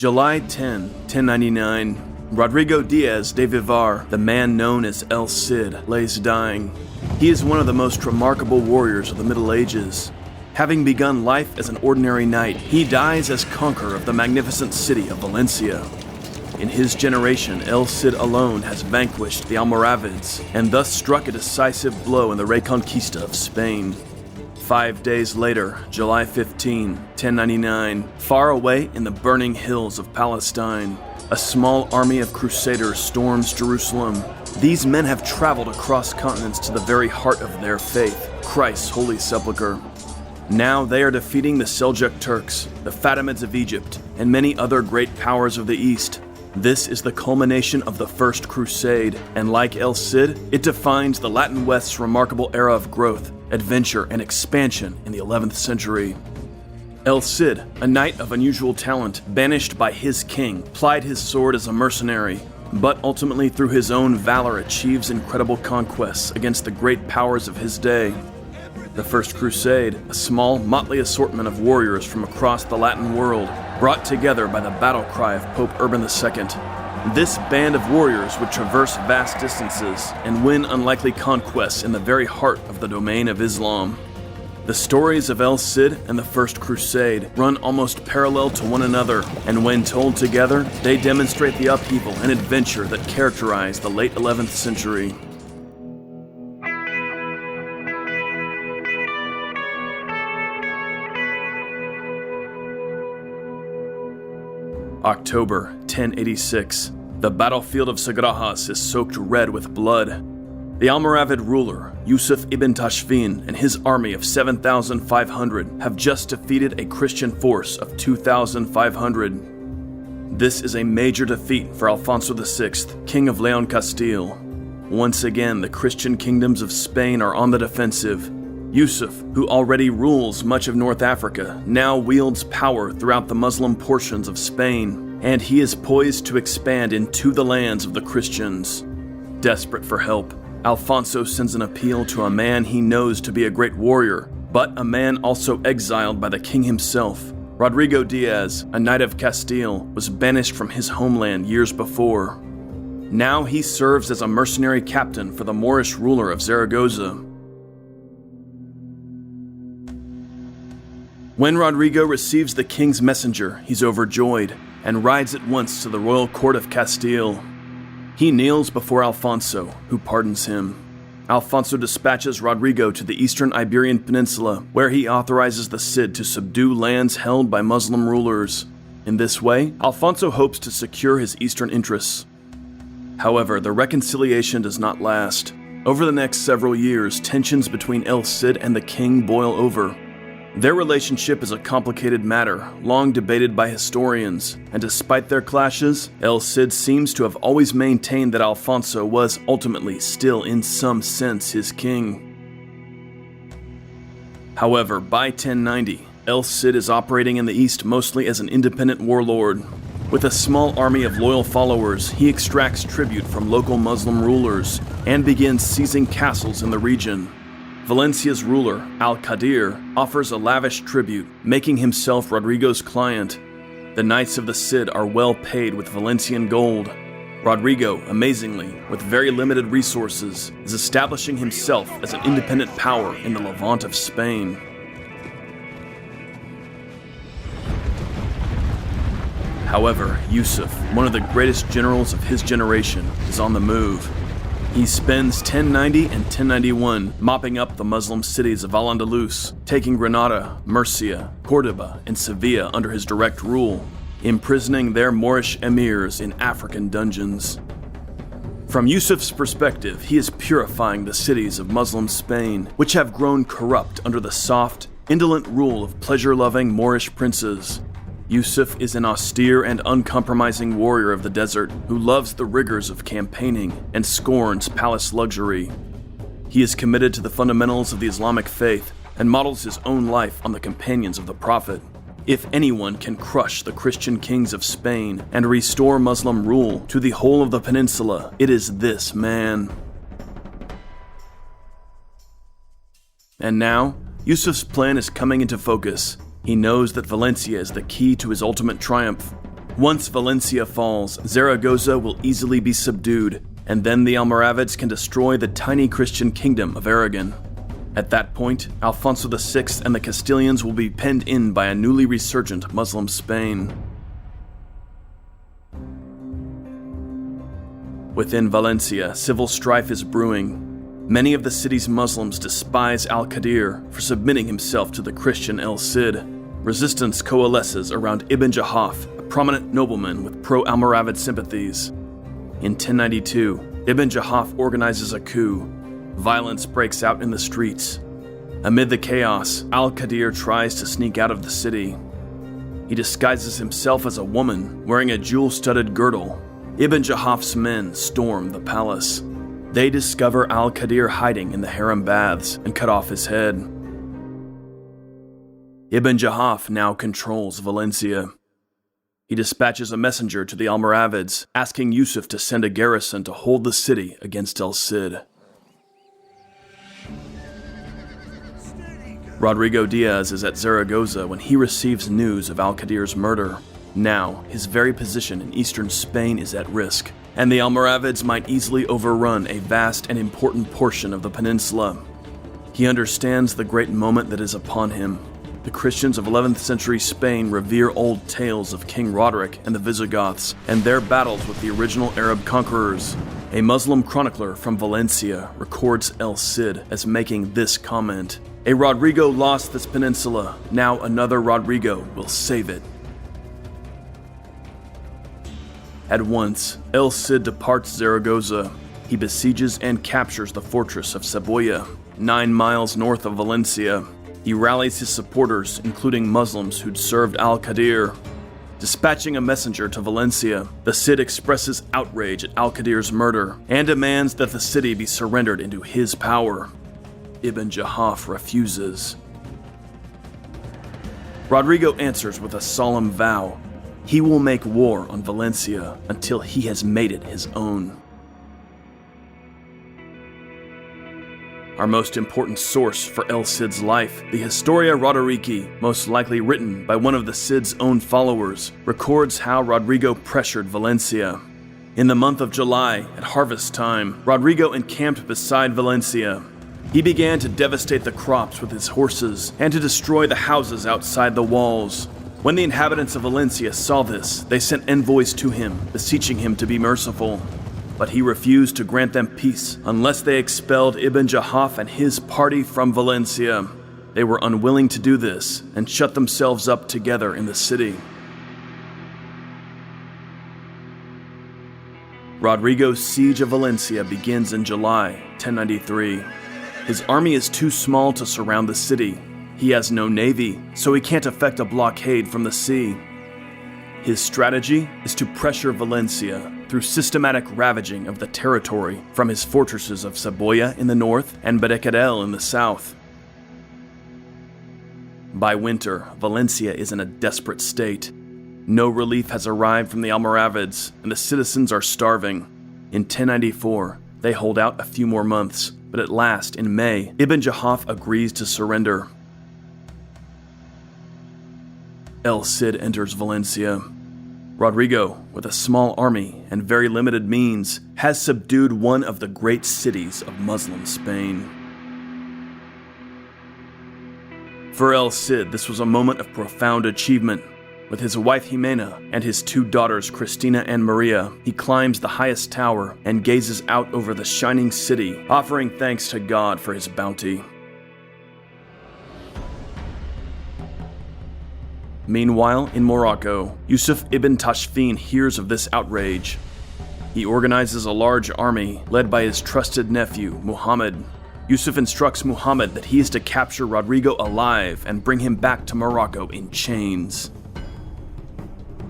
July 10, 1099. Rodrigo Díaz de Vivar, the man known as El Cid, lays dying. He is one of the most remarkable warriors of the Middle Ages. Having begun life as an ordinary knight, he dies as conqueror of the magnificent city of Valencia. In his generation, El Cid alone has vanquished the Almoravids, and thus struck a decisive blow in the Reconquista of Spain. 5 days later, July 15, 1099, far away in the burning hills of Palestine, a small army of Crusaders storms Jerusalem. These men have traveled across continents to the very heart of their faith, Christ's Holy Sepulcher. Now they are defeating the Seljuk Turks, the Fatimids of Egypt, and many other great powers of the East. This is the culmination of the First Crusade, and like El Cid, it defines the Latin West's remarkable era of growth, adventure, and expansion in the 11th century. El Cid, a knight of unusual talent, banished by his king, plied his sword as a mercenary, but ultimately through his own valor achieves incredible conquests against the great powers of his day. The First Crusade, a small, motley assortment of warriors from across the Latin world, brought together by the battle cry of Pope Urban II. This band of warriors would traverse vast distances and win unlikely conquests in the very heart of the domain of Islam. The stories of El Cid and the First Crusade run almost parallel to one another, and when told together, they demonstrate the upheaval and adventure that characterized the late 11th century. October 1086. The battlefield of Sagrajas is soaked red with blood. The Almoravid ruler, Yusuf ibn Tashfin, and his army of 7,500 have just defeated a Christian force of 2,500. This is a major defeat for Alfonso VI, King of Leon Castile. Once again, the Christian kingdoms of Spain are on the defensive. Yusuf, who already rules much of North Africa, now wields power throughout the Muslim portions of Spain, and he is poised to expand into the lands of the Christians. Desperate for help, Alfonso sends an appeal to a man he knows to be a great warrior, but a man also exiled by the king himself. Rodrigo Diaz, a knight of Castile, was banished from his homeland years before. Now he serves as a mercenary captain for the Moorish ruler of Zaragoza. When Rodrigo receives the king's messenger, he's overjoyed and rides at once to the royal court of Castile. He kneels before Alfonso, who pardons him. Alfonso dispatches Rodrigo to the eastern Iberian Peninsula, where he authorizes the Cid to subdue lands held by Muslim rulers. In this way, Alfonso hopes to secure his eastern interests. However, the reconciliation does not last. Over the next several years, tensions between El Cid and the king boil over. Their relationship is a complicated matter, long debated by historians, and despite their clashes, El Cid seems to have always maintained that Alfonso was ultimately still in some sense his king. However, by 1090, El Cid is operating in the east mostly as an independent warlord. With a small army of loyal followers, he extracts tribute from local Muslim rulers and begins seizing castles in the region. Valencia's ruler, Al-Qadir, offers a lavish tribute, making himself Rodrigo's client. The Knights of the Cid are well paid with Valencian gold. Rodrigo, amazingly, with very limited resources, is establishing himself as an independent power in the Levant of Spain. However, Yusuf, one of the greatest generals of his generation, is on the move. He spends 1090 and 1091 mopping up the Muslim cities of Al-Andalus, taking Granada, Murcia, Cordoba, and Sevilla under his direct rule, imprisoning their Moorish emirs in African dungeons. From Yusuf's perspective, he is purifying the cities of Muslim Spain, which have grown corrupt under the soft, indolent rule of pleasure-loving Moorish princes. Yusuf is an austere and uncompromising warrior of the desert who loves the rigors of campaigning and scorns palace luxury. He is committed to the fundamentals of the Islamic faith and models his own life on the companions of the Prophet. If anyone can crush the Christian kings of Spain and restore Muslim rule to the whole of the peninsula, it is this man. And now, Yusuf's plan is coming into focus. He knows that Valencia is the key to his ultimate triumph. Once Valencia falls, Zaragoza will easily be subdued, and then the Almoravids can destroy the tiny Christian kingdom of Aragon. At that point, Alfonso VI and the Castilians will be penned in by a newly resurgent Muslim Spain. Within Valencia, civil strife is brewing. Many of the city's Muslims despise al-Qadir for submitting himself to the Christian El Cid. Resistance coalesces around Ibn Jahaf, a prominent nobleman with pro-Almoravid sympathies. In 1092, Ibn Jahaf organizes a coup. Violence breaks out in the streets. Amid the chaos, al-Qadir tries to sneak out of the city. He disguises himself as a woman, wearing a jewel-studded girdle. Ibn Jahaf's men storm the palace. They discover al-Qadir hiding in the harem baths and cut off his head. Ibn Jahaf now controls Valencia. He dispatches a messenger to the Almoravids, asking Yusuf to send a garrison to hold the city against El Cid. Rodrigo Diaz is at Zaragoza when he receives news of al-Qadir's murder. Now, his very position in eastern Spain is at risk, and the Almoravids might easily overrun a vast and important portion of the peninsula. He understands the great moment that is upon him. The Christians of 11th century Spain revere old tales of King Roderick and the Visigoths, and their battles with the original Arab conquerors. A Muslim chronicler from Valencia records El Cid as making this comment: "A Rodrigo lost this peninsula, now another Rodrigo will save it." At once, El Cid departs Zaragoza. He besieges and captures the fortress of Saboya, 9 miles north of Valencia. He rallies his supporters, including Muslims who'd served al-Qadir. Dispatching a messenger to Valencia, the Cid expresses outrage at al-Qadir's murder and demands that the city be surrendered into his power. Ibn Jahaf refuses. Rodrigo answers with a solemn vow. He will make war on Valencia until he has made it his own. Our most important source for El Cid's life, the Historia Rodericki, most likely written by one of the Cid's own followers, records how Rodrigo pressured Valencia. In the month of July, at harvest time, Rodrigo encamped beside Valencia. He began to devastate the crops with his horses and to destroy the houses outside the walls. When the inhabitants of Valencia saw this, they sent envoys to him, beseeching him to be merciful. But he refused to grant them peace unless they expelled Ibn Jahaf and his party from Valencia. They were unwilling to do this and shut themselves up together in the city. Rodrigo's siege of Valencia begins in July 1093. His army is too small to surround the city. He has no navy, so he can't effect a blockade from the sea. His strategy is to pressure Valencia through systematic ravaging of the territory from his fortresses of Saboya in the north and Berecadel in the south. By winter, Valencia is in a desperate state. No relief has arrived from the Almoravids, and the citizens are starving. In 1094, they hold out a few more months, but at last, in May, Ibn Jahaf agrees to surrender. El Cid enters Valencia. Rodrigo, with a small army and very limited means, has subdued one of the great cities of Muslim Spain. For El Cid, this was a moment of profound achievement. With his wife Jimena and his 2 daughters Cristina and Maria, he climbs the highest tower and gazes out over the shining city, offering thanks to God for his bounty. Meanwhile, in Morocco, Yusuf ibn Tashfin hears of this outrage. He organizes a large army led by his trusted nephew, Muhammad. Yusuf instructs Muhammad that he is to capture Rodrigo alive and bring him back to Morocco in chains.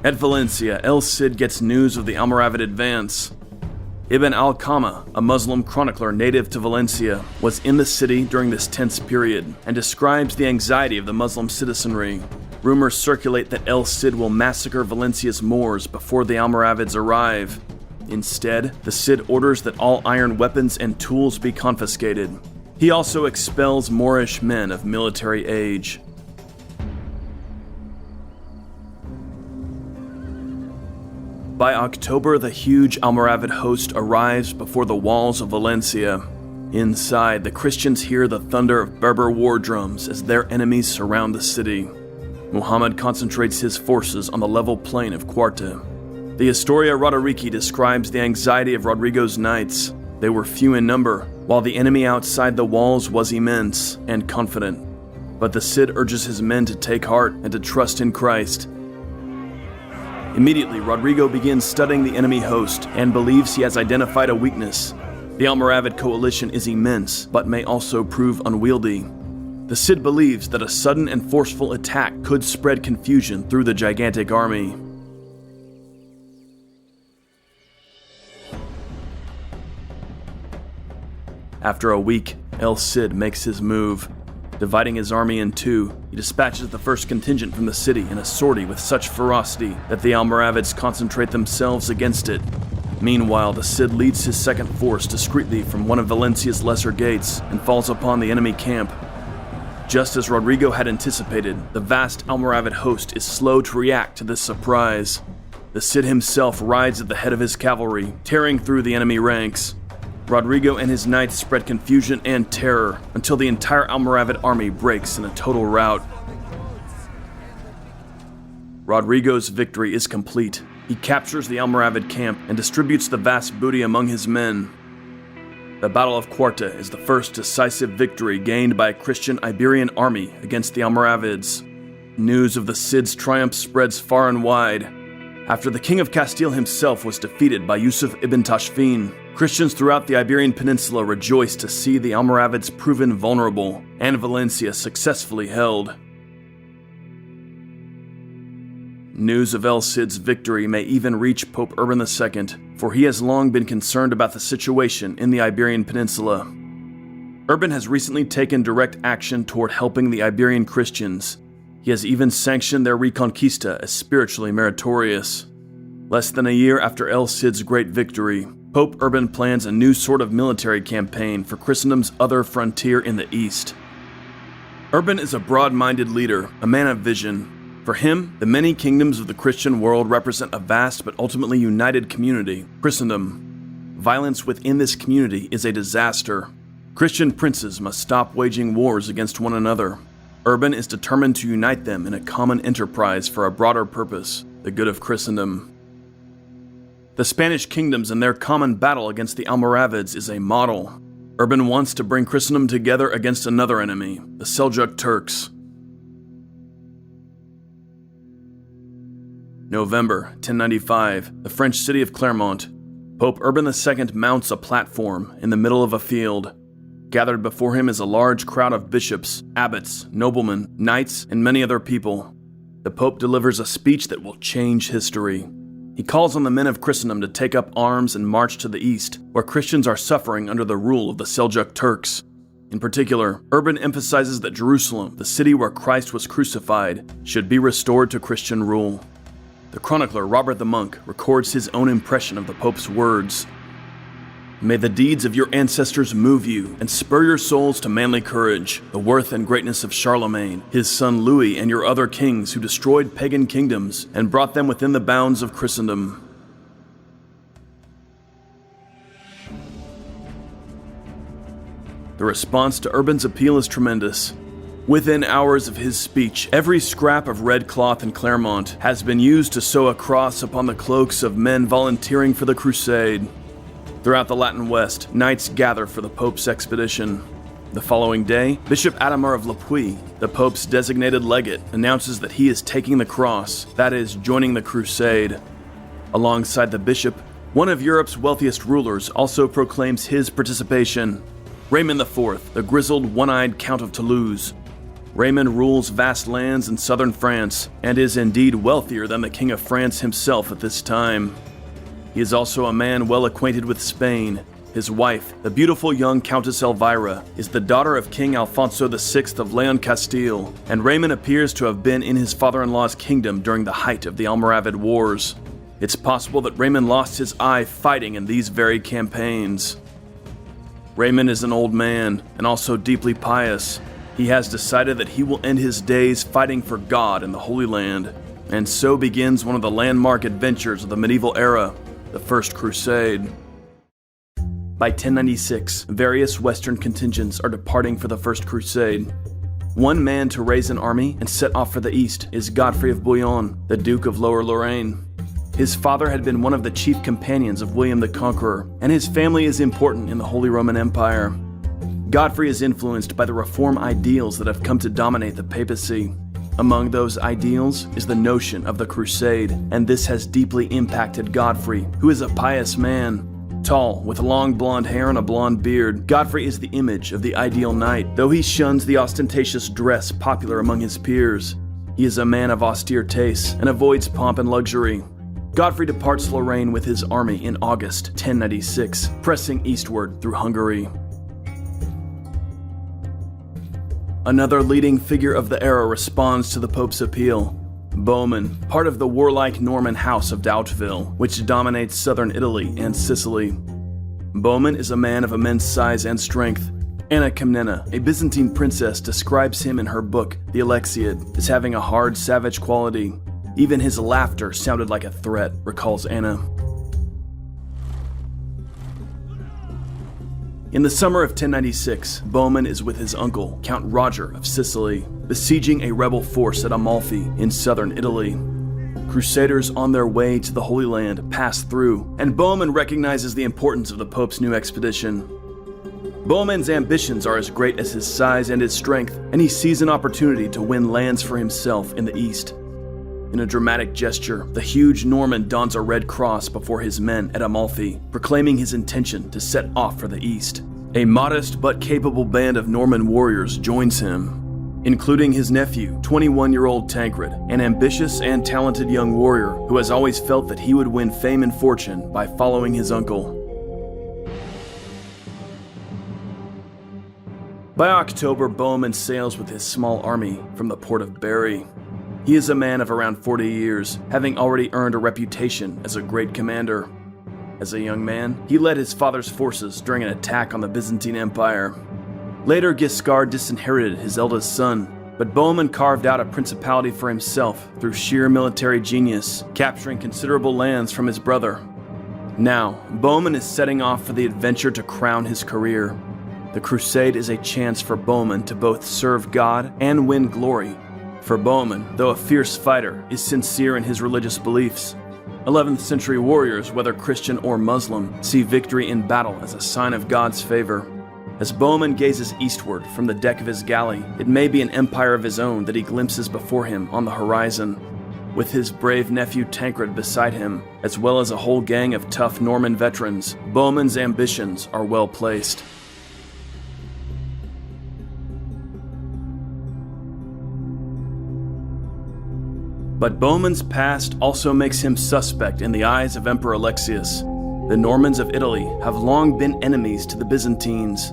At Valencia, El Cid gets news of the Almoravid advance. Ibn al-Qama, a Muslim chronicler native to Valencia, was in the city during this tense period and describes the anxiety of the Muslim citizenry. Rumors circulate that El Cid will massacre Valencia's Moors before the Almoravids arrive. Instead, the Cid orders that all iron weapons and tools be confiscated. He also expels Moorish men of military age. By October, the huge Almoravid host arrives before the walls of Valencia. Inside, the Christians hear the thunder of Berber war drums as their enemies surround the city. Muhammad concentrates his forces on the level plain of Quarta. The Historia Rodericki describes the anxiety of Rodrigo's knights. They were few in number, while the enemy outside the walls was immense and confident. But the Cid urges his men to take heart and to trust in Christ. Immediately, Rodrigo begins studying the enemy host and believes he has identified a weakness. The Almoravid coalition is immense, but may also prove unwieldy. The Cid believes that a sudden and forceful attack could spread confusion through the gigantic army. After a week, El Cid makes his move. Dividing his army in two, he dispatches the first contingent from the city in a sortie with such ferocity that the Almoravids concentrate themselves against it. Meanwhile, the Cid leads his second force discreetly from one of Valencia's lesser gates and falls upon the enemy camp. Just as Rodrigo had anticipated, the vast Almoravid host is slow to react to this surprise. The Cid himself rides at the head of his cavalry, tearing through the enemy ranks. Rodrigo and his knights spread confusion and terror until the entire Almoravid army breaks in a total rout. Rodrigo's victory is complete. He captures the Almoravid camp and distributes the vast booty among his men. The Battle of Quarta is the first decisive victory gained by a Christian Iberian army against the Almoravids. News of the Cid's triumph spreads far and wide. After the King of Castile himself was defeated by Yusuf ibn Tashfin, Christians throughout the Iberian Peninsula rejoiced to see the Almoravids proven vulnerable and Valencia successfully held. News of El Cid's victory may even reach Pope Urban II, for he has long been concerned about the situation in the Iberian Peninsula. Urban has recently taken direct action toward helping the Iberian Christians. He has even sanctioned their reconquista as spiritually meritorious. Less than a year after El Cid's great victory, Pope Urban plans a new sort of military campaign for Christendom's other frontier in the east. Urban is a broad-minded leader, a man of vision. For him, the many kingdoms of the Christian world represent a vast but ultimately united community, Christendom. Violence within this community is a disaster. Christian princes must stop waging wars against one another. Urban is determined to unite them in a common enterprise for a broader purpose, the good of Christendom. The Spanish kingdoms and their common battle against the Almoravids is a model. Urban wants to bring Christendom together against another enemy, the Seljuk Turks. November 1095, the French city of Clermont. Pope Urban II mounts a platform in the middle of a field. Gathered before him is a large crowd of bishops, abbots, noblemen, knights, and many other people. The Pope delivers a speech that will change history. He calls on the men of Christendom to take up arms and march to the east, where Christians are suffering under the rule of the Seljuk Turks. In particular, Urban emphasizes that Jerusalem, the city where Christ was crucified, should be restored to Christian rule. The chronicler Robert the Monk records his own impression of the Pope's words. May the deeds of your ancestors move you and spur your souls to manly courage, the worth and greatness of Charlemagne, his son Louis, and your other kings who destroyed pagan kingdoms and brought them within the bounds of Christendom. The response to Urban's appeal is tremendous. Within hours of his speech, every scrap of red cloth in Clermont has been used to sew a cross upon the cloaks of men volunteering for the crusade. Throughout the Latin West, knights gather for the Pope's expedition. The following day, Bishop Adhemar of Le Puy, the Pope's designated legate, announces that he is taking the cross, that is, joining the crusade. Alongside the bishop, one of Europe's wealthiest rulers also proclaims his participation. Raymond IV, the grizzled, one-eyed Count of Toulouse. Raymond rules vast lands in southern France, and is indeed wealthier than the King of France himself at this time. He is also a man well acquainted with Spain. His wife, the beautiful young Countess Elvira, is the daughter of King Alfonso VI of Leon Castile, and Raymond appears to have been in his father-in-law's kingdom during the height of the Almoravid Wars. It's possible that Raymond lost his eye fighting in these very campaigns. Raymond is an old man, and also deeply pious. He has decided that he will end his days fighting for God in the Holy Land. And so begins one of the landmark adventures of the medieval era, the First Crusade. By 1096, various Western contingents are departing for the First Crusade. One man to raise an army and set off for the east is Godfrey of Bouillon, the Duke of Lower Lorraine. His father had been one of the chief companions of William the Conqueror, and his family is important in the Holy Roman Empire. Godfrey is influenced by the reform ideals that have come to dominate the papacy. Among those ideals is the notion of the crusade, and this has deeply impacted Godfrey, who is a pious man. Tall, with long blonde hair and a blonde beard, Godfrey is the image of the ideal knight, though he shuns the ostentatious dress popular among his peers. He is a man of austere tastes and avoids pomp and luxury. Godfrey departs Lorraine with his army in August 1096, pressing eastward through Hungary. Another leading figure of the era responds to the Pope's appeal. Bohemund, part of the warlike Norman house of D'Hauteville, which dominates southern Italy and Sicily. Bohemund is a man of immense size and strength. Anna Comnena, a Byzantine princess, describes him in her book, The Alexiad, as having a hard, savage quality. Even his laughter sounded like a threat, recalls Anna. In the summer of 1096, Bohemund is with his uncle, Count Roger of Sicily, besieging a rebel force at Amalfi in southern Italy. Crusaders on their way to the Holy Land pass through, and Bohemund recognizes the importance of the Pope's new expedition. Bohemund's ambitions are as great as his size and his strength, and he sees an opportunity to win lands for himself in the east. In a dramatic gesture, the huge Norman dons a red cross before his men at Amalfi, proclaiming his intention to set off for the east. A modest but capable band of Norman warriors joins him, including his nephew, 21-year-old Tancred, an ambitious and talented young warrior who has always felt that he would win fame and fortune by following his uncle. By October, Bohemund sails with his small army from the port of Bari. He is a man of around 40 years, having already earned a reputation as a great commander. As a young man, he led his father's forces during an attack on the Byzantine Empire. Later, Guiscard disinherited his eldest son, but Bohemund carved out a principality for himself through sheer military genius, capturing considerable lands from his brother. Now, Bohemund is setting off for the adventure to crown his career. The Crusade is a chance for Bohemund to both serve God and win glory. For Bohemund, though a fierce fighter, is sincere in his religious beliefs. 11th century warriors, whether Christian or Muslim, see victory in battle as a sign of God's favor. As Bohemund gazes eastward from the deck of his galley, it may be an empire of his own that he glimpses before him on the horizon. With his brave nephew Tancred beside him, as well as a whole gang of tough Norman veterans, Bohemund's ambitions are well placed. But Bohemund's past also makes him suspect in the eyes of Emperor Alexius. The Normans of Italy have long been enemies to the Byzantines.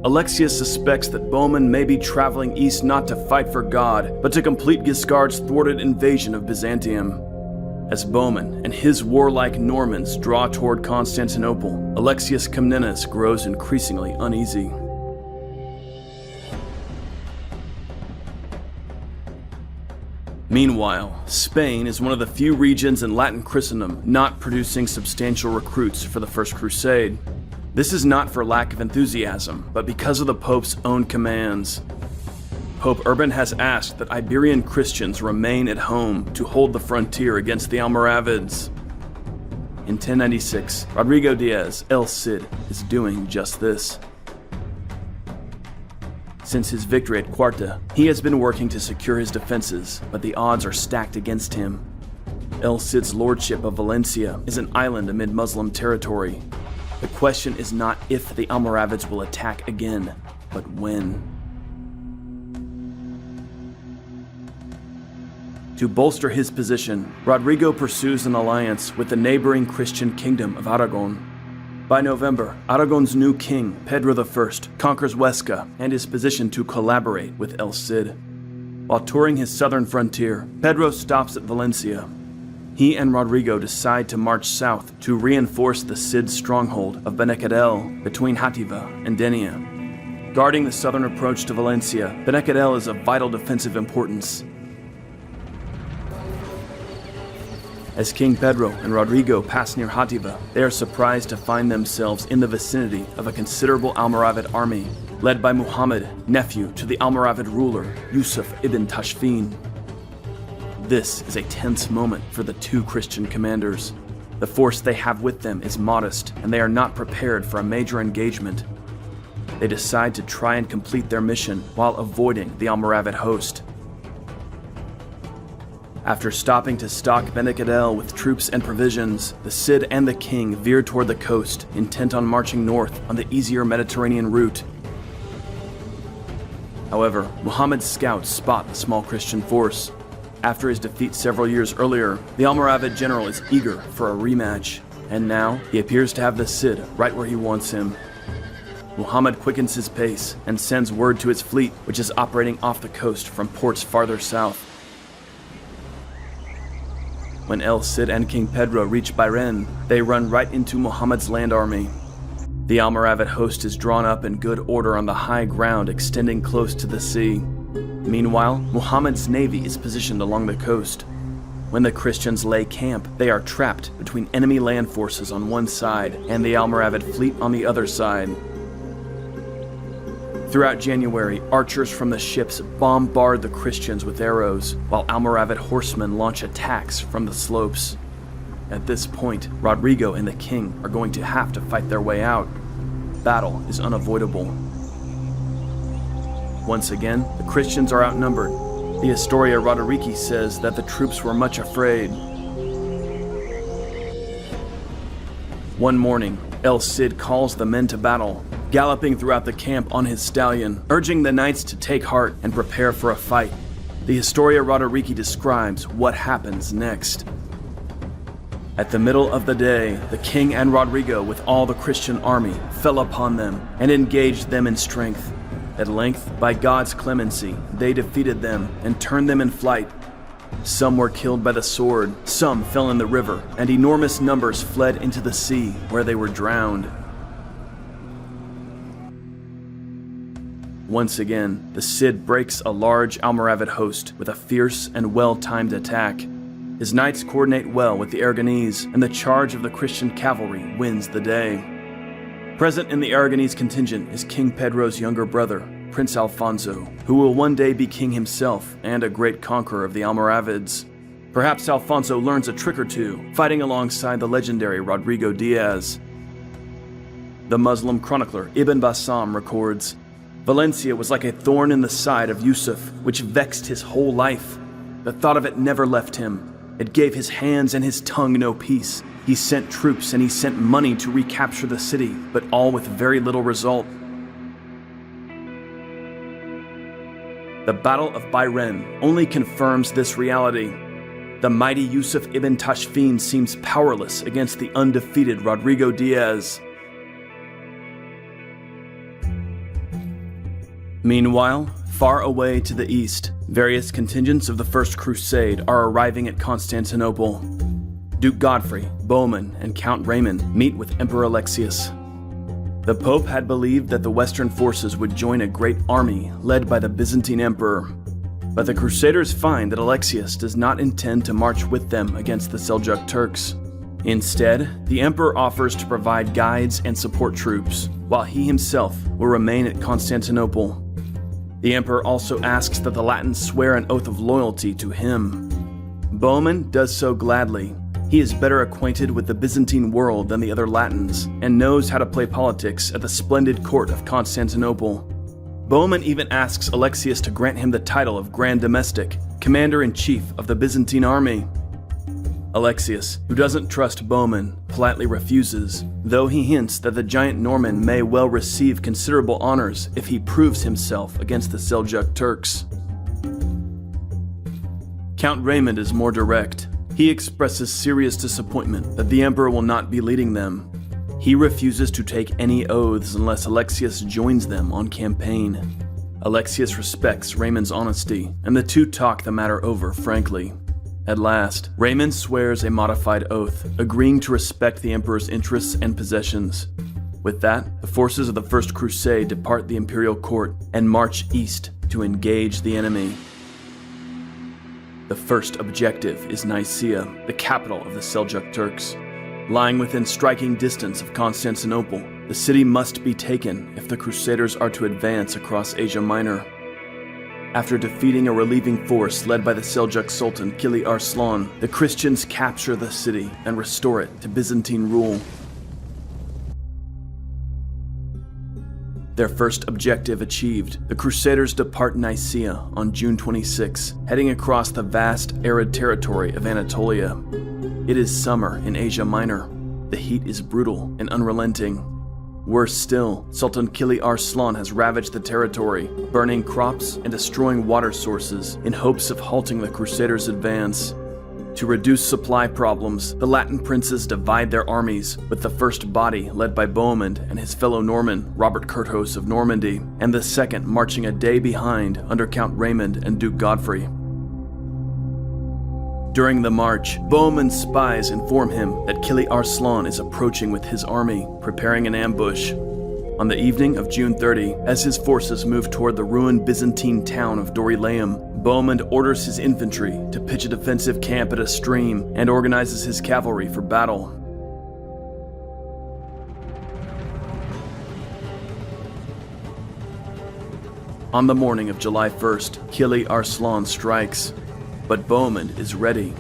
Alexius suspects that Bohemund may be traveling east not to fight for God, but to complete Guiscard's thwarted invasion of Byzantium. As Bohemund and his warlike Normans draw toward Constantinople, Alexius Comnenus grows increasingly uneasy. Meanwhile, Spain is one of the few regions in Latin Christendom not producing substantial recruits for the First Crusade. This is not for lack of enthusiasm, but because of the Pope's own commands. Pope Urban has asked that Iberian Christians remain at home to hold the frontier against the Almoravids. In 1096, Rodrigo Diaz, El Cid, is doing just this. Since his victory at Quarta, he has been working to secure his defenses, but the odds are stacked against him. El Cid's lordship of Valencia is an island amid Muslim territory. The question is not if the Almoravids will attack again, but when. To bolster his position, Rodrigo pursues an alliance with the neighboring Christian kingdom of Aragon. By November, Aragon's new king, Pedro I, conquers Huesca and is positioned to collaborate with El Cid. While touring his southern frontier, Pedro stops at Valencia. He and Rodrigo decide to march south to reinforce the Cid's stronghold of Benecadel between Játiva and Denia. Guarding the southern approach to Valencia, Benecadel is of vital defensive importance. As King Pedro and Rodrigo pass near Játiva, they are surprised to find themselves in the vicinity of a considerable Almoravid army, led by Muhammad, nephew to the Almoravid ruler, Yusuf ibn Tashfin. This is a tense moment for the two Christian commanders. The force they have with them is modest, and they are not prepared for a major engagement. They decide to try and complete their mission while avoiding the Almoravid host. After stopping to stock Benekadel with troops and provisions, the Cid and the king veer toward the coast, intent on marching north on the easier Mediterranean route. However, Muhammad's scouts spot the small Christian force. After his defeat several years earlier, the Almoravid general is eager for a rematch, and now he appears to have the Cid right where he wants him. Muhammad quickens his pace and sends word to his fleet, which is operating off the coast from ports farther south. When El Cid and King Pedro reach Bahrain, they run right into Muhammad's land army. The Almoravid host is drawn up in good order on the high ground extending close to the sea. Meanwhile, Muhammad's navy is positioned along the coast. When the Christians lay camp, they are trapped between enemy land forces on one side and the Almoravid fleet on the other side. Throughout January, archers from the ships bombard the Christians with arrows, while Almoravid horsemen launch attacks from the slopes. At this point, Rodrigo and the king are going to have to fight their way out. Battle is unavoidable. Once again, the Christians are outnumbered. The Historia Rodericki says that the troops were much afraid. One morning, El Cid calls the men to battle, galloping throughout the camp on his stallion, urging the knights to take heart and prepare for a fight. The Historia Rodericki describes what happens next. At the middle of the day, the king and Rodrigo with all the Christian army fell upon them and engaged them in strength. At length, by God's clemency, they defeated them and turned them in flight. Some were killed by the sword, some fell in the river, and enormous numbers fled into the sea, where they were drowned. Once again, the Cid breaks a large Almoravid host with a fierce and well-timed attack. His knights coordinate well with the Aragonese, and the charge of the Christian cavalry wins the day. Present in the Aragonese contingent is King Pedro's younger brother, Prince Alfonso, who will one day be king himself and a great conqueror of the Almoravids. Perhaps Alfonso learns a trick or two, fighting alongside the legendary Rodrigo Diaz. The Muslim chronicler Ibn Bassam records, "Valencia was like a thorn in the side of Yusuf, which vexed his whole life. The thought of it never left him. It gave his hands and his tongue no peace. He sent troops and he sent money to recapture the city, but all with very little result." The Battle of Bahrain only confirms this reality. The mighty Yusuf ibn Tashfin seems powerless against the undefeated Rodrigo Diaz. Meanwhile, far away to the east, various contingents of the First Crusade are arriving at Constantinople. Duke Godfrey, Bohemund, and Count Raymond meet with Emperor Alexius. The Pope had believed that the Western forces would join a great army led by the Byzantine Emperor. But the Crusaders find that Alexius does not intend to march with them against the Seljuk Turks. Instead, the Emperor offers to provide guides and support troops, while he himself will remain at Constantinople. The Emperor also asks that the Latins swear an oath of loyalty to him. Bohemund does so gladly. He is better acquainted with the Byzantine world than the other Latins, and knows how to play politics at the splendid court of Constantinople. Bohemund even asks Alexius to grant him the title of Grand Domestic, Commander-in-Chief of the Byzantine army. Alexius, who doesn't trust Bohemund, politely refuses, though he hints that the giant Norman may well receive considerable honors if he proves himself against the Seljuk Turks. Count Raymond is more direct. He expresses serious disappointment that the Emperor will not be leading them. He refuses to take any oaths unless Alexius joins them on campaign. Alexius respects Raymond's honesty, and the two talk the matter over frankly. At last, Raymond swears a modified oath, agreeing to respect the Emperor's interests and possessions. With that, the forces of the First Crusade depart the imperial court and march east to engage the enemy. The first objective is Nicaea, the capital of the Seljuk Turks. Lying within striking distance of Constantinople, the city must be taken if the Crusaders are to advance across Asia Minor. After defeating a relieving force led by the Seljuk Sultan Kili Arslan, the Christians capture the city and restore it to Byzantine rule. Their first objective achieved, the Crusaders depart Nicaea on June 26, heading across the vast, arid territory of Anatolia. It is summer in Asia Minor. The heat is brutal and unrelenting. Worse still, Sultan Kili Arslan has ravaged the territory, burning crops and destroying water sources in hopes of halting the Crusaders' advance. To reduce supply problems, the Latin princes divide their armies, with the first body led by Bohemund and his fellow Norman, Robert Curthose of Normandy, and the second marching a day behind under Count Raymond and Duke Godfrey. During the march, Bohemund's spies inform him that Kili Arslan is approaching with his army, preparing an ambush. On the evening of June 30, as his forces move toward the ruined Byzantine town of Dorylaeum, Bohemund orders his infantry to pitch a defensive camp at a stream and organizes his cavalry for battle. On the morning of July 1st, Kili Arslan strikes. But Bohemund is ready.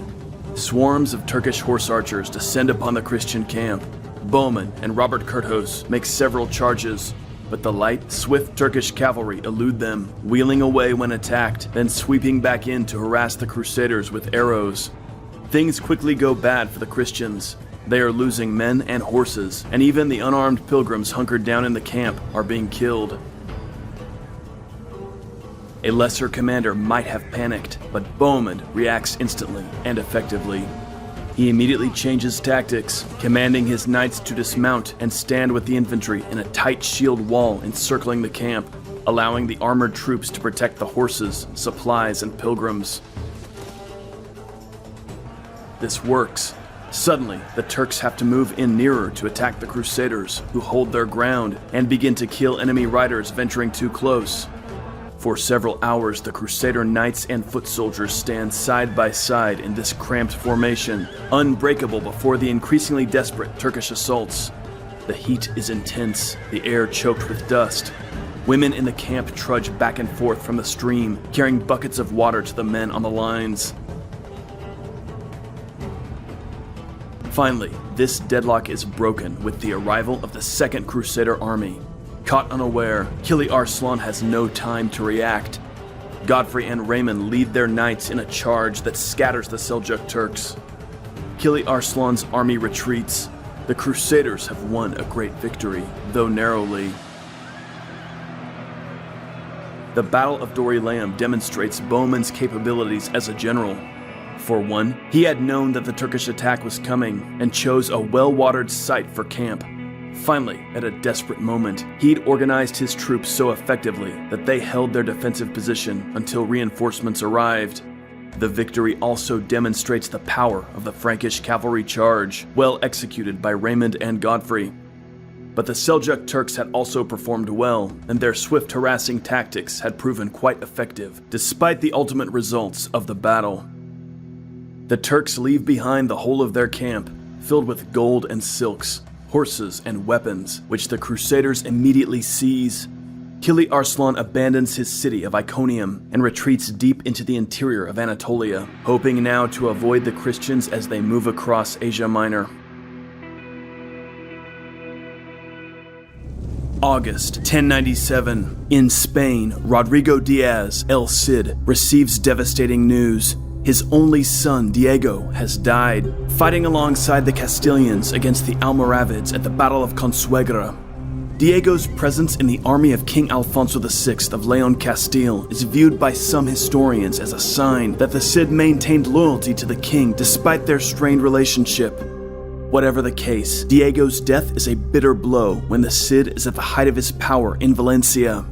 Swarms of Turkish horse archers descend upon the Christian camp. Bohemund and Robert Curthose make several charges, but the light, swift Turkish cavalry elude them, wheeling away when attacked, then sweeping back in to harass the Crusaders with arrows. Things quickly go bad for the Christians. They are losing men and horses, and even the unarmed pilgrims hunkered down in the camp are being killed. A lesser commander might have panicked, but Bohemund reacts instantly and effectively. He immediately changes tactics, commanding his knights to dismount and stand with the infantry in a tight shield wall encircling the camp, allowing the armored troops to protect the horses, supplies, and pilgrims. This works. Suddenly, the Turks have to move in nearer to attack the Crusaders, who hold their ground and begin to kill enemy riders venturing too close. For several hours, the Crusader knights and foot soldiers stand side by side in this cramped formation, unbreakable before the increasingly desperate Turkish assaults. The heat is intense, the air choked with dust. Women in the camp trudge back and forth from the stream, carrying buckets of water to the men on the lines. Finally, this deadlock is broken with the arrival of the Second Crusader army. Caught unaware, Kili Arslan has no time to react. Godfrey and Raymond lead their knights in a charge that scatters the Seljuk Turks. Kili Arslan's army retreats. The Crusaders have won a great victory, though narrowly. The Battle of Dorylaeum demonstrates Bohemund's capabilities as a general. For one, he had known that the Turkish attack was coming and chose a well-watered site for camp. Finally, at a desperate moment, he'd organized his troops so effectively that they held their defensive position until reinforcements arrived. The victory also demonstrates the power of the Frankish cavalry charge, well executed by Raymond and Godfrey. But the Seljuk Turks had also performed well, and their swift harassing tactics had proven quite effective, despite the ultimate results of the battle. The Turks leave behind the whole of their camp, filled with gold and silks, horses and weapons, which the Crusaders immediately seize. Kili Arslan abandons his city of Iconium and retreats deep into the interior of Anatolia, hoping now to avoid the Christians as they move across Asia Minor. August 1097. In Spain, Rodrigo Diaz, El Cid, receives devastating news. His only son, Diego, has died, fighting alongside the Castilians against the Almoravids at the Battle of Consuegra. Diego's presence in the army of King Alfonso VI of Leon Castile is viewed by some historians as a sign that the Cid maintained loyalty to the king despite their strained relationship. Whatever the case, Diego's death is a bitter blow when the Cid is at the height of his power in Valencia.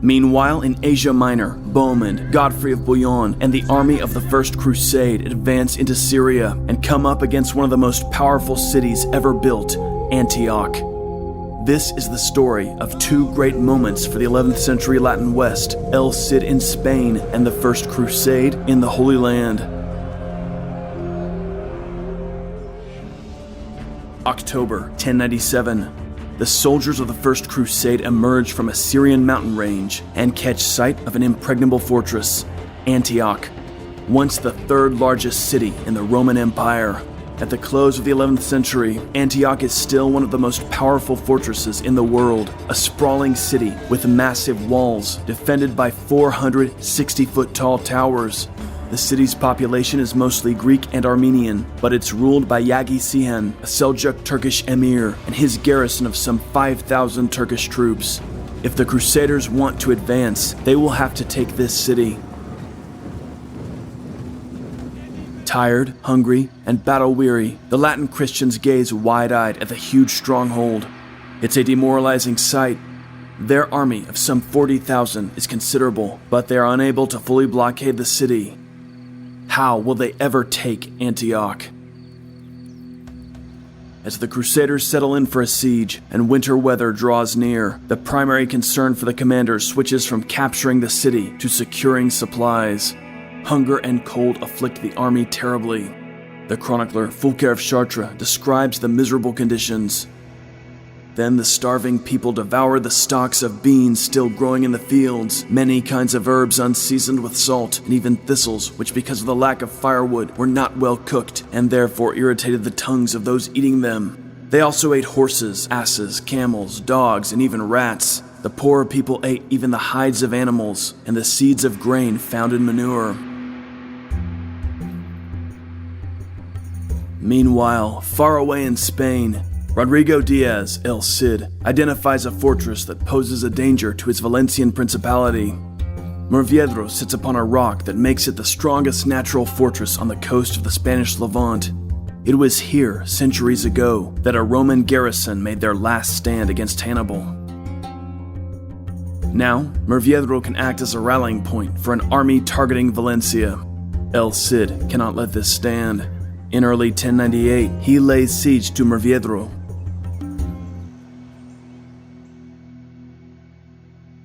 Meanwhile, in Asia Minor, Bohemund, Godfrey of Bouillon, and the army of the First Crusade advance into Syria and come up against one of the most powerful cities ever built, Antioch. This is the story of two great moments for the 11th century Latin West, El Cid in Spain and the First Crusade in the Holy Land. October 1097. The soldiers of the First Crusade emerge from a Syrian mountain range and catch sight of an impregnable fortress, Antioch, once the third largest city in the Roman Empire. At the close of the 11th century, Antioch is still one of the most powerful fortresses in the world, a sprawling city with massive walls defended by 460-foot-tall towers. The city's population is mostly Greek and Armenian, but it's ruled by Yagi Sihan, a Seljuk Turkish emir, and his garrison of some 5,000 Turkish troops. If the Crusaders want to advance, they will have to take this city. Tired, hungry, and battle-weary, the Latin Christians gaze wide-eyed at the huge stronghold. It's a demoralizing sight. Their army of some 40,000 is considerable, but they are unable to fully blockade the city. How will they ever take Antioch? As the Crusaders settle in for a siege and winter weather draws near, the primary concern for the commanders switches from capturing the city to securing supplies. Hunger and cold afflict the army terribly. The chronicler Fulcher of Chartres describes the miserable conditions. Then the starving people devour the stalks of beans still growing in the fields, many kinds of herbs unseasoned with salt, and even thistles, which because of the lack of firewood were not well cooked, and therefore irritated the tongues of those eating them. They also ate horses, asses, camels, dogs, and even rats. The poorer people ate even the hides of animals, and the seeds of grain found in manure. Meanwhile, far away in Spain, Rodrigo Diaz, El Cid, identifies a fortress that poses a danger to his Valencian principality. Murviedro sits upon a rock that makes it the strongest natural fortress on the coast of the Spanish Levant. It was here, centuries ago, that a Roman garrison made their last stand against Hannibal. Now, Murviedro can act as a rallying point for an army targeting Valencia. El Cid cannot let this stand. In early 1098, he lays siege to Murviedro.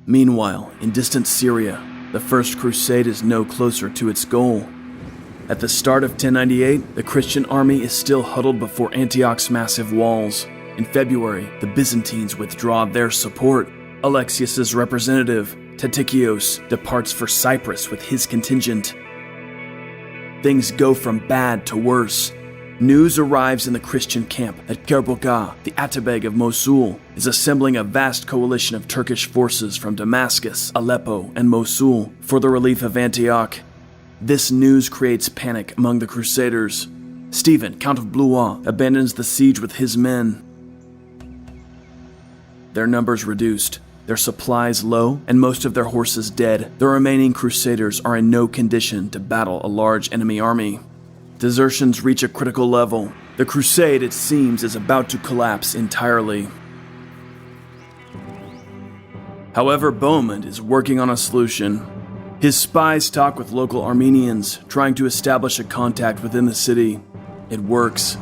Meanwhile, in distant Syria, the First Crusade is no closer to its goal. At the start of 1098, the Christian army is still huddled before Antioch's massive walls. In February, the Byzantines withdraw their support. Alexius's representative, Tatikios, departs for Cyprus with his contingent. Things go from bad to worse. News arrives in the Christian camp that Kerboka, the Atabeg of Mosul, is assembling a vast coalition of Turkish forces from Damascus, Aleppo, and Mosul for the relief of Antioch. This news creates panic among the Crusaders. Stephen, Count of Blois, abandons the siege with his men. Their numbers reduced, their supplies low, and most of their horses dead. The remaining Crusaders are in no condition to battle a large enemy army. Desertions reach a critical level. The crusade, it seems, is about to collapse entirely. However, Bohemond is working on a solution. His spies talk with local Armenians, trying to establish a contact within the city. It works.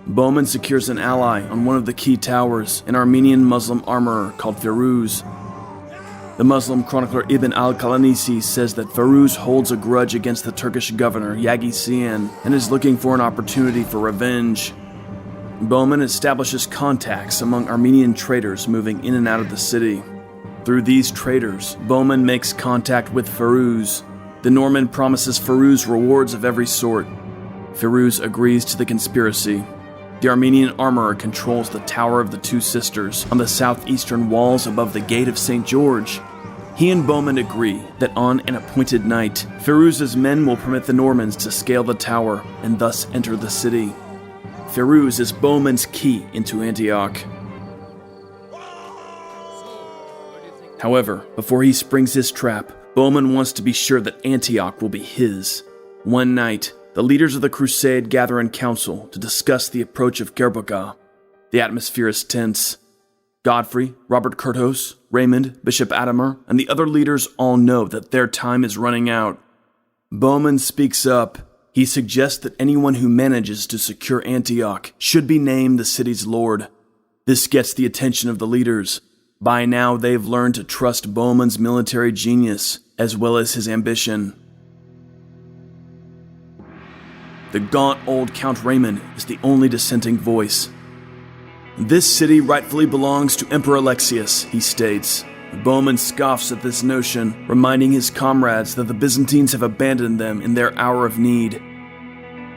Bohemond secures an ally on one of the key towers, an Armenian Muslim armorer called Firuz. The Muslim chronicler Ibn al-Qalanisi says that Firuz holds a grudge against the Turkish governor Yagi Sihan and is looking for an opportunity for revenge. Bohemond establishes contacts among Armenian traders moving in and out of the city. Through these traders, Bohemond makes contact with Firuz. The Norman promises Firuz rewards of every sort. Firuz agrees to the conspiracy. The Armenian armorer controls the Tower of the Two Sisters on the southeastern walls above the Gate of St. George. He and Bohemond agree that on an appointed night, Firuz's men will permit the Normans to scale the tower and thus enter the city. Firuz is Bohemond's key into Antioch. However, before he springs his trap, Bohemond wants to be sure that Antioch will be his. One night, the leaders of the crusade gather in council to discuss the approach of Kerboka. The atmosphere is tense. Godfrey, Robert Curthose, Raymond, Bishop Adamer, and the other leaders all know that their time is running out. Bohemond speaks up. He suggests that anyone who manages to secure Antioch should be named the city's lord. This gets the attention of the leaders. By now, they've learned to trust Bohemond's military genius, as well as his ambition. The gaunt old Count Raymond is the only dissenting voice. "This city rightfully belongs to Emperor Alexius," he states. Bohemund scoffs at this notion, reminding his comrades that the Byzantines have abandoned them in their hour of need.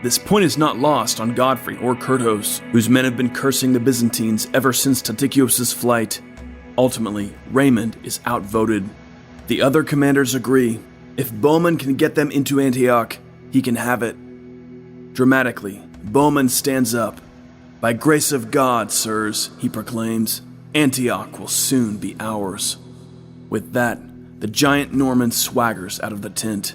This point is not lost on Godfrey or Curthose, whose men have been cursing the Byzantines ever since Tatikios' flight. Ultimately, Raymond is outvoted. The other commanders agree. If Bohemund can get them into Antioch, he can have it. Dramatically, Bohemund stands up. "By grace of God, sirs," he proclaims, "Antioch will soon be ours." With that, the giant Norman swaggers out of the tent.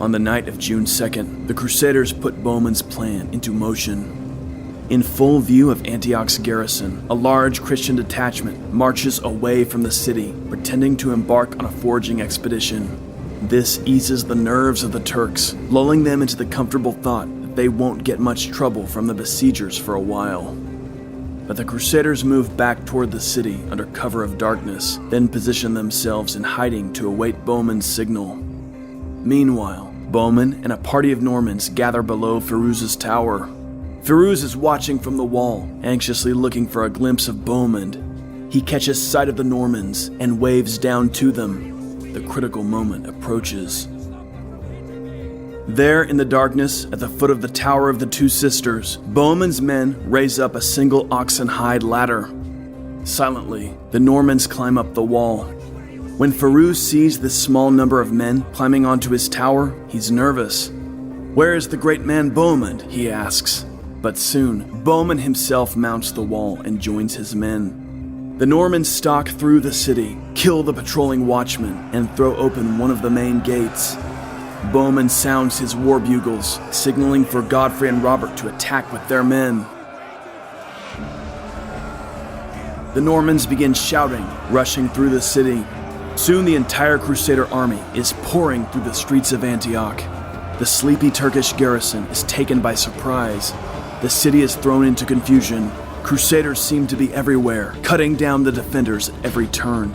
On the night of June 2nd, the Crusaders put Bohemund's plan into motion. In full view of Antioch's garrison, a large Christian detachment marches away from the city, pretending to embark on a foraging expedition. This eases the nerves of the Turks, lulling them into the comfortable thought that they won't get much trouble from the besiegers for a while. But the Crusaders move back toward the city under cover of darkness, then position themselves in hiding to await Bohemund's signal. Meanwhile, Bohemund and a party of Normans gather below Firuz's tower. Firuz is watching from the wall, anxiously looking for a glimpse of Bohemund. He catches sight of the Normans and waves down to them. The critical moment approaches. There in the darkness, at the foot of the Tower of the Two Sisters, Bohemund's men raise up a single oxen hide ladder. Silently, the Normans climb up the wall. When Firuz sees this small number of men climbing onto his tower, he's nervous. "Where is the great man Bohemund?" he asks. But soon, Bohemund himself mounts the wall and joins his men. The Normans stalk through the city, kill the patrolling watchmen, and throw open one of the main gates. Bohemund sounds his war bugles, signaling for Godfrey and Robert to attack with their men. The Normans begin shouting, rushing through the city. Soon the entire Crusader army is pouring through the streets of Antioch. The sleepy Turkish garrison is taken by surprise. The city is thrown into confusion. Crusaders seem to be everywhere, cutting down the defenders at every turn.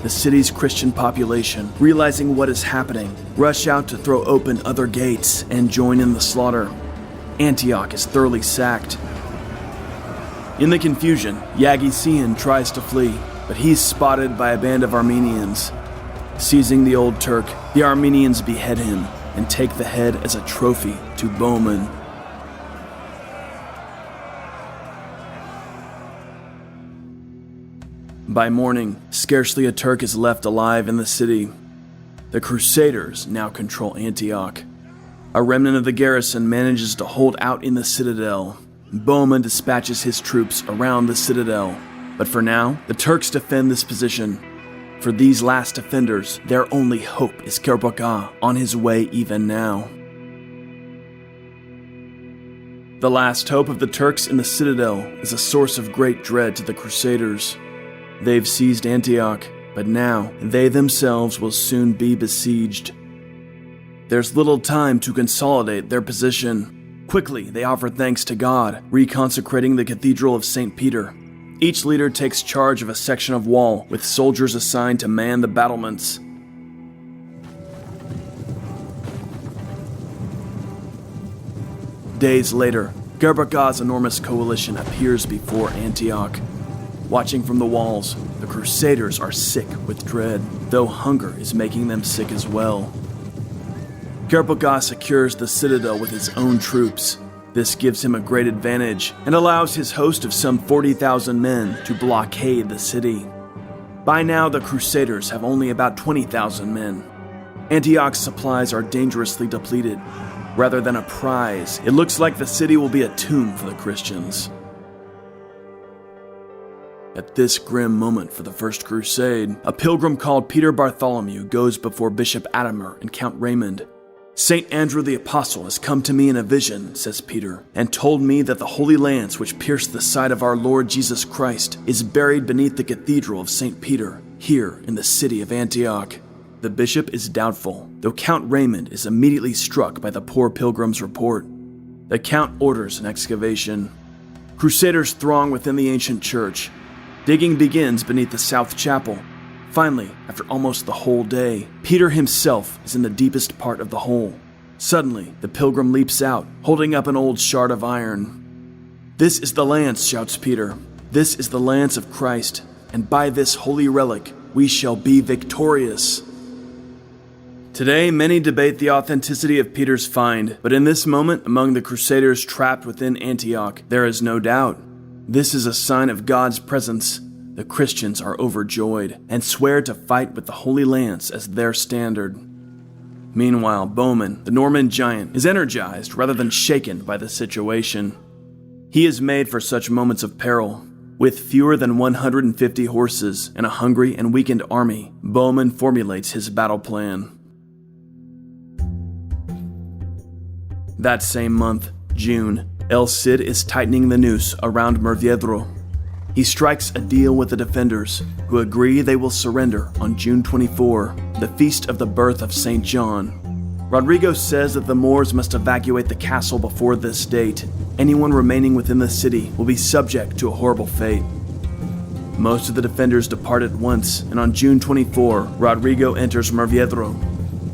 The city's Christian population, realizing what is happening, rush out to throw open other gates and join in the slaughter. Antioch is thoroughly sacked. In the confusion, Yaghi tries to flee, but he's spotted by a band of Armenians. Seizing the old Turk, the Armenians behead him and take the head as a trophy to Bohemund. By morning, scarcely a Turk is left alive in the city. The Crusaders now control Antioch. A remnant of the garrison manages to hold out in the citadel. Bohemund dispatches his troops around the citadel. But for now, the Turks defend this position. For these last defenders, their only hope is Kerbogha, on his way even now. The last hope of the Turks in the citadel is a source of great dread to the Crusaders. They've seized Antioch, but now they themselves will soon be besieged. There's little time to consolidate their position. Quickly, they offer thanks to God, reconsecrating the Cathedral of St. Peter. Each leader takes charge of a section of wall, with soldiers assigned to man the battlements. Days later, Kerbogha's enormous coalition appears before Antioch. Watching from the walls, the Crusaders are sick with dread, though hunger is making them sick as well. Kerbogha secures the citadel with his own troops. This gives him a great advantage and allows his host of some 40,000 men to blockade the city. By now, the Crusaders have only about 20,000 men. Antioch's supplies are dangerously depleted. Rather than a prize, it looks like the city will be a tomb for the Christians. At this grim moment for the First Crusade, a pilgrim called Peter Bartholomew goes before Bishop Adamer and Count Raymond. "St. Andrew the Apostle has come to me in a vision," says Peter, "and told me that the Holy Lance which pierced the side of our Lord Jesus Christ is buried beneath the Cathedral of St. Peter, here in the city of Antioch." The bishop is doubtful, though Count Raymond is immediately struck by the poor pilgrim's report. The count orders an excavation. Crusaders throng within the ancient church. Digging begins beneath the south chapel. Finally, after almost the whole day, Peter himself is in the deepest part of the hole. Suddenly, the pilgrim leaps out, holding up an old shard of iron. "This is the lance," shouts Peter. "This is the lance of Christ, and by this holy relic we shall be victorious." Today, many debate the authenticity of Peter's find, but in this moment, among the Crusaders trapped within Antioch, there is no doubt. This is a sign of God's presence. The Christians are overjoyed and swear to fight with the Holy Lance as their standard. Meanwhile, Bohemund, the Norman giant, is energized rather than shaken by the situation. He is made for such moments of peril. With fewer than 150 horses and a hungry and weakened army, Bohemund formulates his battle plan. That same month, June, El Cid is tightening the noose around Murviedro. He strikes a deal with the defenders, who agree they will surrender on June 24, the feast of the birth of St. John. Rodrigo says that the Moors must evacuate the castle before this date. Anyone remaining within the city will be subject to a horrible fate. Most of the defenders depart at once, and on June 24, Rodrigo enters Murviedro.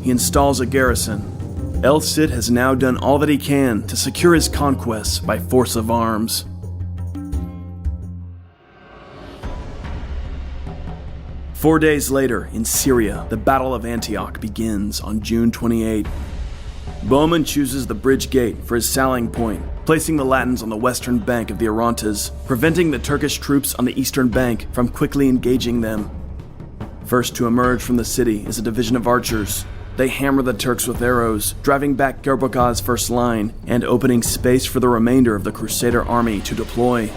He installs a garrison. El Cid has now done all that he can to secure his conquests by force of arms. Four days later, in Syria, the Battle of Antioch begins on June 28. Bohemund chooses the bridge gate for his sallying point, placing the Latins on the western bank of the Orontes, preventing the Turkish troops on the eastern bank from quickly engaging them. First to emerge from the city is a division of archers. They hammer the Turks with arrows, driving back Gerbek's first line and opening space for the remainder of the Crusader army to deploy.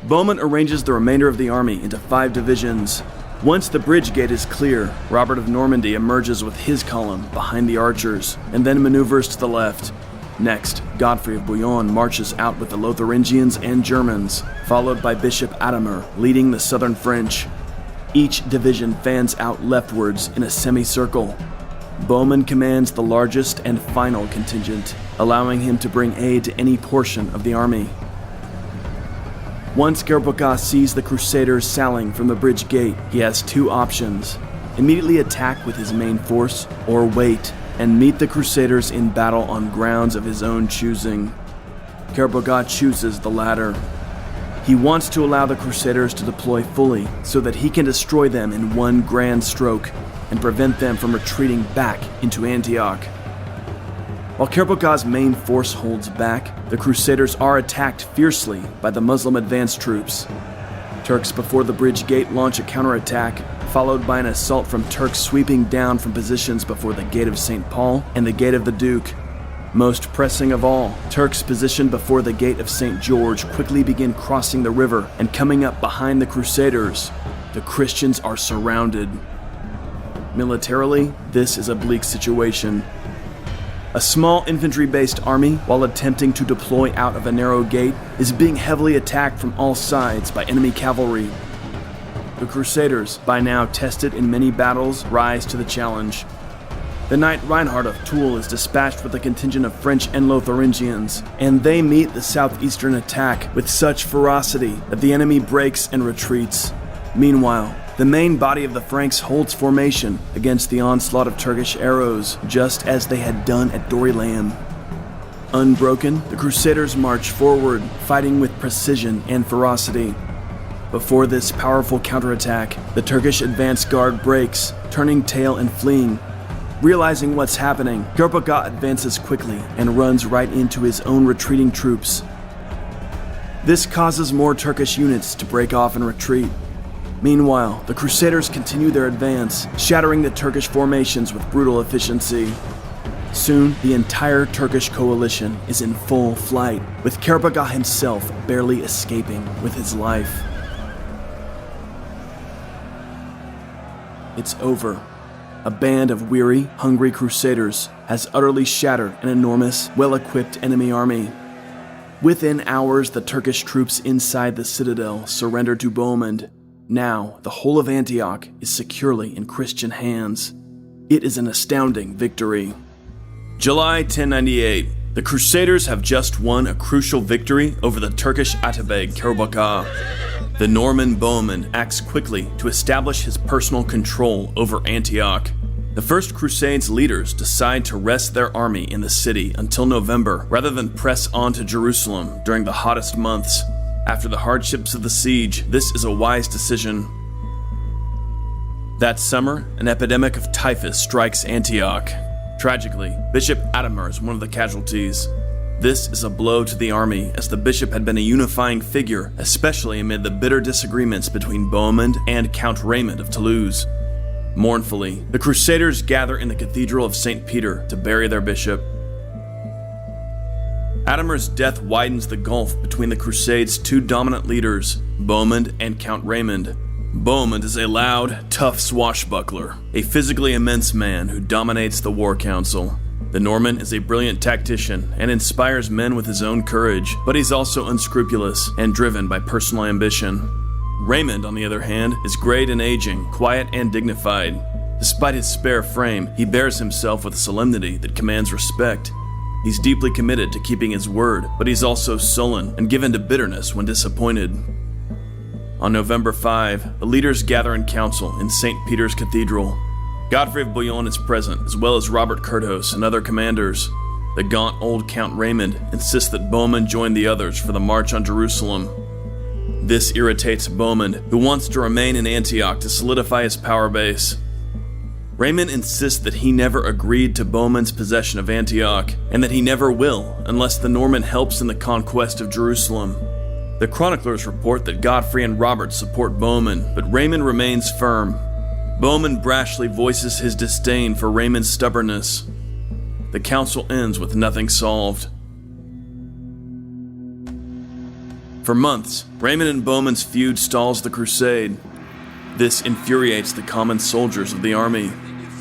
Bohemund arranges the remainder of the army into 5 divisions. Once the bridge gate is clear, Robert of Normandy emerges with his column behind the archers, and then maneuvers to the left. Next, Godfrey of Bouillon marches out with the Lotharingians and Germans, followed by Bishop Adhemer leading the southern French. Each division fans out leftwards in a semicircle. Bohemund commands the largest and final contingent, allowing him to bring aid to any portion of the army. Once Gerbek sees the Crusaders sallying from the bridge gate, he has 2 options: immediately attack with his main force, or wait and meet the Crusaders in battle on grounds of his own choosing. Gerbek chooses the latter. He wants to allow the Crusaders to deploy fully so that he can destroy them in one grand stroke and prevent them from retreating back into Antioch. While Gerbek's main force holds back, the Crusaders are attacked fiercely by the Muslim advance troops. Turks before the bridge gate launch a counterattack, followed by an assault from Turks sweeping down from positions before the Gate of St. Paul and the Gate of the Duke. Most pressing of all, Turks positioned before the Gate of St. George quickly begin crossing the river and coming up behind the Crusaders. The Christians are surrounded. Militarily, this is a bleak situation. A small infantry-based army, while attempting to deploy out of a narrow gate, is being heavily attacked from all sides by enemy cavalry. The Crusaders, by now tested in many battles, rise to the challenge. The Knight Reinhard of Toul is dispatched with a contingent of French and Lotharingians, and they meet the southeastern attack with such ferocity that the enemy breaks and retreats. Meanwhile, the main body of the Franks holds formation against the onslaught of Turkish arrows, just as they had done at Dorylaeum. Unbroken, the Crusaders march forward, fighting with precision and ferocity. Before this powerful counterattack, the Turkish advance guard breaks, turning tail and fleeing. Realizing what's happening, Gerbek advances quickly and runs right into his own retreating troops. This causes more Turkish units to break off and retreat. Meanwhile, the Crusaders continue their advance, shattering the Turkish formations with brutal efficiency. Soon, the entire Turkish coalition is in full flight, with Gerbek himself barely escaping with his life. It's over. A band of weary, hungry Crusaders has utterly shattered an enormous, well-equipped enemy army. Within hours, the Turkish troops inside the citadel surrendered to Bohemund. Now, the whole of Antioch is securely in Christian hands. It is an astounding victory. July 1098. The Crusaders have just won a crucial victory over the Turkish Atabeg Gerbek. The Norman Bohemund acts quickly to establish his personal control over Antioch. The First Crusade's leaders decide to rest their army in the city until November rather than press on to Jerusalem during the hottest months. After the hardships of the siege, this is a wise decision. That summer, an epidemic of typhus strikes Antioch. Tragically, Bishop Attila is one of the casualties. This is a blow to the army, as the bishop had been a unifying figure, especially amid the bitter disagreements between Bohemond and Count Raymond of Toulouse. Mournfully, the Crusaders gather in the Cathedral of St. Peter to bury their bishop. Attila's death widens the gulf between the Crusades' two dominant leaders, Bohemond and Count Raymond. Bohemond is a loud, tough swashbuckler, a physically immense man who dominates the war council. The Norman is a brilliant tactician and inspires men with his own courage, but he's also unscrupulous and driven by personal ambition. Raymond, on the other hand, is great and aging, quiet and dignified. Despite his spare frame, he bears himself with a solemnity that commands respect. He's deeply committed to keeping his word, but he's also sullen and given to bitterness when disappointed. On November 5, the leaders gather in council in St. Peter's Cathedral. Godfrey of Bouillon is present, as well as Robert Curthose and other commanders. The gaunt old Count Raymond insists that Bohemond join the others for the march on Jerusalem. This irritates Bohemond, who wants to remain in Antioch to solidify his power base. Raymond insists that he never agreed to Bohemond's possession of Antioch, and that he never will unless the Norman helps in the conquest of Jerusalem. The chroniclers report that Godfrey and Robert support Bohemond, but Raymond remains firm. Bohemond brashly voices his disdain for Raymond's stubbornness. The council ends with nothing solved. For months, Raymond and Bohemond's feud stalls the crusade. This infuriates the common soldiers of the army.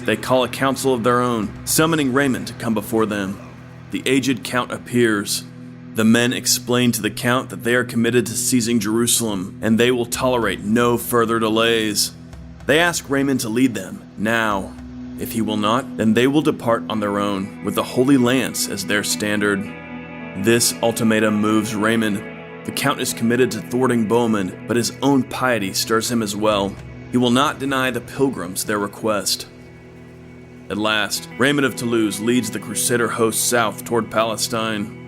They call a council of their own, summoning Raymond to come before them. The aged count appears. The men explain to the count that they are committed to seizing Jerusalem, and they will tolerate no further delays. They ask Raymond to lead them, now. If he will not, then they will depart on their own, with the Holy Lance as their standard. This ultimatum moves Raymond. The Count is committed to thwarting Bohemond, but his own piety stirs him as well. He will not deny the pilgrims their request. At last, Raymond of Toulouse leads the Crusader host south toward Palestine.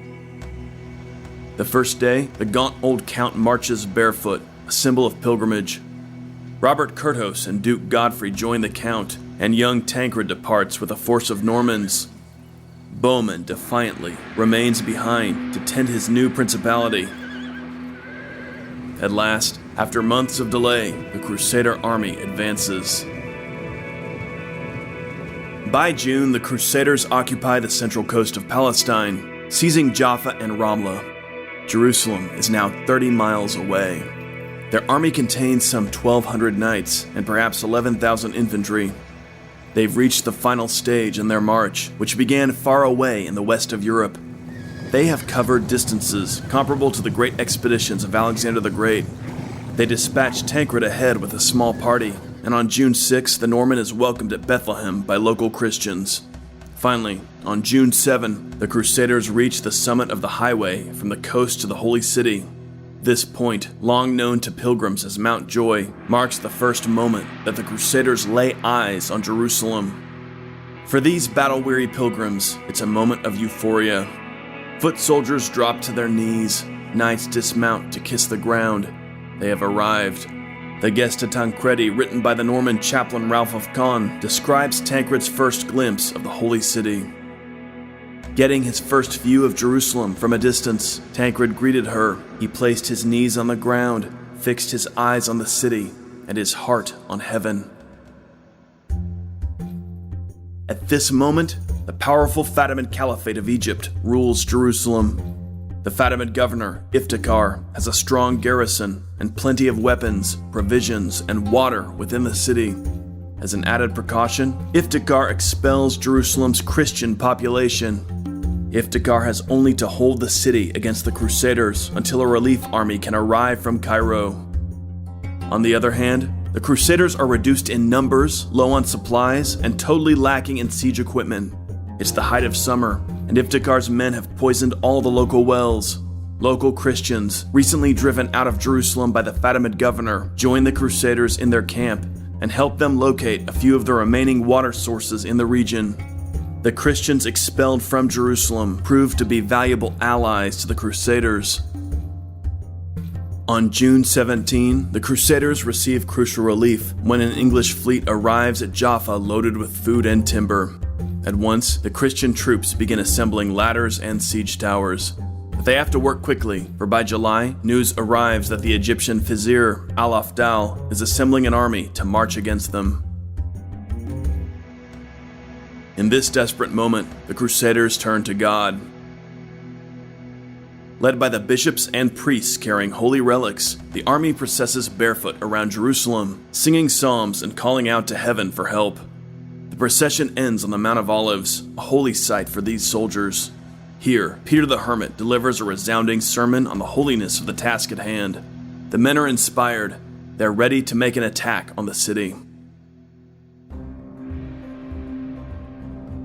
The first day, the gaunt old Count marches barefoot, a symbol of pilgrimage. Robert Curthose and Duke Godfrey join the Count, and young Tancred departs with a force of Normans. Bohemond defiantly remains behind to tend his new principality. At last, after months of delay, the Crusader army advances. By June, the Crusaders occupy the central coast of Palestine, seizing Jaffa and Ramla. Jerusalem is now 30 miles away. Their army contains some 1,200 knights and perhaps 11,000 infantry. They've reached the final stage in their march, which began far away in the west of Europe. They have covered distances comparable to the great expeditions of Alexander the Great. They dispatched Tancred ahead with a small party, and on June 6, the Norman is welcomed at Bethlehem by local Christians. Finally, on June 7, the Crusaders reach the summit of the highway from the coast to the Holy City. This point, long known to pilgrims as Mount Joy, marks the first moment that the Crusaders lay eyes on Jerusalem. For these battle-weary pilgrims, it's a moment of euphoria. Foot soldiers drop to their knees, knights dismount to kiss the ground. They have arrived. The Gesta Tancredi, written by the Norman chaplain Ralph of Caen, describes Tancred's first glimpse of the Holy City. Getting his first view of Jerusalem from a distance, Tancred greeted her. He placed his knees on the ground, fixed his eyes on the city, and his heart on heaven. At this moment, the powerful Fatimid Caliphate of Egypt rules Jerusalem. The Fatimid governor, Iftikhar, has a strong garrison and plenty of weapons, provisions, and water within the city. As an added precaution, Iftikhar expels Jerusalem's Christian population. Iftikhar has only to hold the city against the Crusaders until a relief army can arrive from Cairo. On the other hand, the Crusaders are reduced in numbers, low on supplies, and totally lacking in siege equipment. It's the height of summer, and Iftikhar's men have poisoned all the local wells. Local Christians, recently driven out of Jerusalem by the Fatimid governor, join the Crusaders in their camp and helped them locate a few of the remaining water sources in the region. The Christians expelled from Jerusalem proved to be valuable allies to the Crusaders. On June 17, the Crusaders receive crucial relief when an English fleet arrives at Jaffa loaded with food and timber. At once, the Christian troops begin assembling ladders and siege towers. But they have to work quickly, for by July, news arrives that the Egyptian vizier, Al-Afdal, is assembling an army to march against them. In this desperate moment, the Crusaders turn to God. Led by the bishops and priests carrying holy relics, the army processes barefoot around Jerusalem, singing psalms and calling out to heaven for help. The procession ends on the Mount of Olives, a holy site for these soldiers. Here, Peter the Hermit delivers a resounding sermon on the holiness of the task at hand. The men are inspired. They're ready to make an attack on the city.